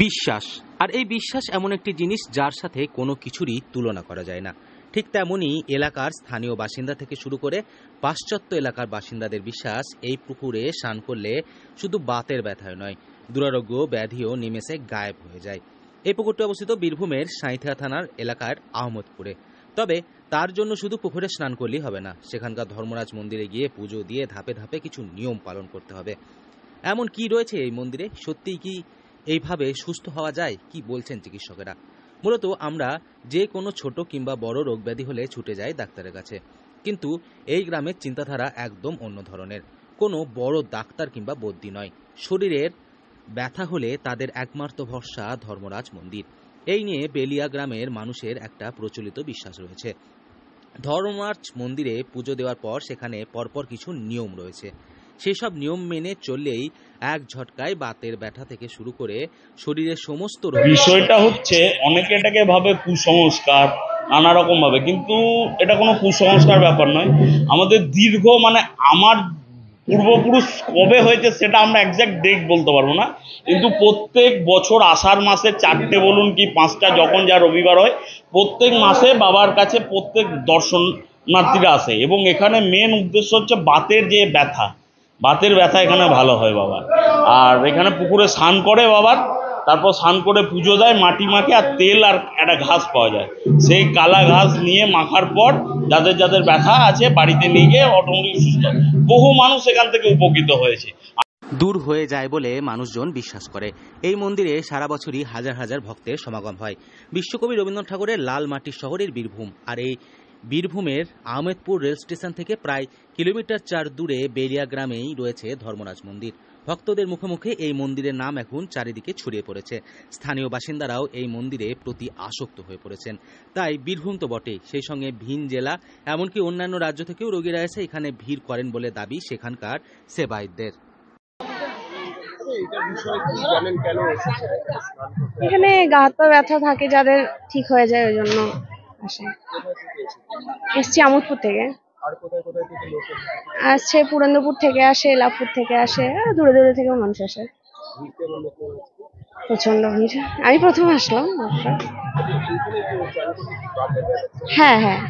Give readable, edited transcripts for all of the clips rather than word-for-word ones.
বিশ্বাস। আর এই বিশ্বাস এমন একটি জিনিস যার সাথে কোনো কিছুরই তুলনা করা যায় না। ঠিক তেমনই এলাকার স্থানীয় বাসিন্দা থেকে শুরু করে পাশ্চাত্য এলাকার বাসিন্দাদের বিশ্বাস, এই পুকুরে স্নান করলে শুধু বাতের ব্যথায় নয়, দুরারোগ্য ব্যাধিও নিমেষে গায়েব হয়ে যায়। এই পুকুরটি অবস্থিত বীরভূমের সাঁইথিয়া থানার এলাকার আহমদপুরে। তবে তার জন্য শুধু পুকুরে স্নান করলেই হবে না, সেখানকার ধর্মরাজ মন্দিরে গিয়ে পুজো দিয়ে ধাপে ধাপে কিছু নিয়ম পালন করতে হবে। এমন কি রয়েছে এই মন্দিরে? সত্যিই কি এইভাবে সুস্থ হওয়া যায়? কি বলছেন চিকিৎসকেরা? মূলত আমরা যে কোনো ছোট কিংবা বড় রোগ ব্যাধি হলে ছুটে যাই ডাক্তারের কাছে, কিন্তু এই গ্রামের চিন্তাধারা একদম অন্য ধরনের। কোনো বড় ডাক্তার কিংবা বদ্যি নয়, শরীরের ব্যথা হলে তাদের একমাত্র ভরসা ধর্মরাজ মন্দির। এই নিয়ে বেলিয়া গ্রামের মানুষের একটা প্রচলিত বিশ্বাস রয়েছে। ধর্মরাজ মন্দিরে পুজো দেওয়ার পর সেখানে পরপর কিছু নিয়ম রয়েছে। সেসব নিয়ম মেনে চললেই এক ঝটকায় বাতের ব্যথা থেকে শুরু করে শরীরের সমস্ত রোগ। বিষয়টা হচ্ছে অনেকে এটাকে ভাবে কুসংস্কার নানা রকম ভাবে, কিন্তু এটা কোনো কুসংস্কার ব্যাপার নয়। আমাদের দীর্ঘ আমার পূর্বপুরুষ কবে হয়েছে সেটা আমরা একজ্যাক্ট ডেট বলতে পারবো না, কিন্তু প্রত্যেক বছর আষাঢ় মাসে 4টে বলুন কি 5টা যখন যা রবিবার হয়, প্রত্যেক মাসে বাবার কাছে প্রত্যেক দর্শনার্থীরা আসে এবং এখানে মেন উদ্দেশ্য হচ্ছে বাতের ব্যথা এখানে ভালো হয় বাবার। আর এখানে পুকুরে স্নান করে বাবার, তারপর স্নান করে পুজো দেয়, মাটি মাখে, আর তেল আর একটা ঘাস পাওয়া যায়, সেই কালা ঘাস নিয়ে মাখার পর যাদের যাদের ব্যথা আছে বাড়িতে নিয়ে গিয়ে অটোমেটিক সুস্থ। বহু মানুষ এখান থেকে উপকৃত হয়েছে। দূর হয়ে যায় বলে মানুষজন বিশ্বাস করে। এই মন্দিরে সারা বছরই হাজার হাজার ভক্তের সমাগম হয়। বিশ্বকবি রবীন্দ্রনাথ ঠাকুরের লাল মাটির শহরের বীরভূম, আর এই বীরভূমের আহমেদপুর রেল স্টেশন থেকে প্রায় কিলোমিটার 4 দূরে বেলিয়া গ্রামেই রয়েছে ধর্মরাজ মন্দির। ভক্তদের মুখে মুখে এই মন্দিরের নাম এখন চারিদিকে ছড়িয়ে পড়েছে। স্থানীয় বাসিন্দারাও এই মন্দিরে প্রতি আসক্ত হয়ে পড়েছেন। তাই বীরভূম তো বটেই, সেই সঙ্গে ভিন জেলা এমনকি অন্যান্য রাজ্য থেকেও রোগীরা এসে এখানে ভিড় করেন বলে দাবি সেখানকার সেবায়তদের। এখানে গা হাত পা ব্যথা থাকে যাদের, ঠিক হয়ে যায়, ওই জন্য আসে। এসছি আমোদপুর থেকে। আসছে পুরন্দরপুর থেকে আসে, লাভপুর থেকে আসে, আর দূরে দূরে থেকেও মানুষ আসে। প্রচন্ড ভিড়। আমি প্রথম আসলাম। হ্যাঁ হ্যাঁ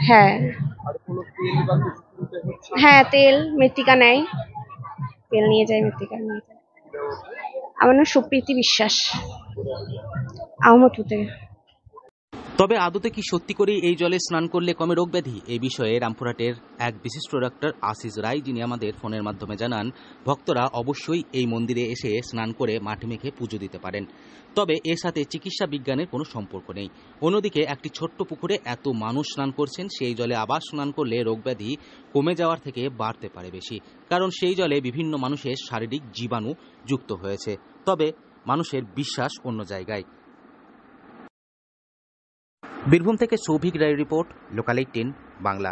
হ্যাঁ হ্যাঁ, তেল মৃত্তিকা নেয়, তেল নিয়ে যায়, মৃত্তিকা নিয়ে যায়। আমার নাম সুপ্রীতি বিশ্বাস, আহমদপুর থেকে। তবে আদতে কি সত্যি করে এই জলে স্নান করলে কমে রোগ ব্যাধি? এই বিষয়ে রামপুরহাটের এক বিশিষ্ট ডাক্তার আশিস রায়, যিনি আমাদের ফোনের মাধ্যমে জানান, ভক্তরা অবশ্যই এই মন্দিরে এসে স্নান করে মাটি মেখে পুজো দিতে পারেন, তবে এর সাথে চিকিৎসা বিজ্ঞানের কোনো সম্পর্ক নেই। অন্যদিকে একটি ছোট্ট পুকুরে এত মানুষ স্নান করছেন, সেই জলে আবার স্নান করলে রোগ ব্যাধি কমে যাওয়ার থেকে বাড়তে পারে বেশি, কারণ সেই জলে বিভিন্ন মানুষের শারীরিক জীবাণু যুক্ত হয়েছে। তবে মানুষের বিশ্বাস অন্য জায়গায়। বীরভূম থেকে সৌভিক রায় রিপোর্ট, লোকাল 18 বাংলা।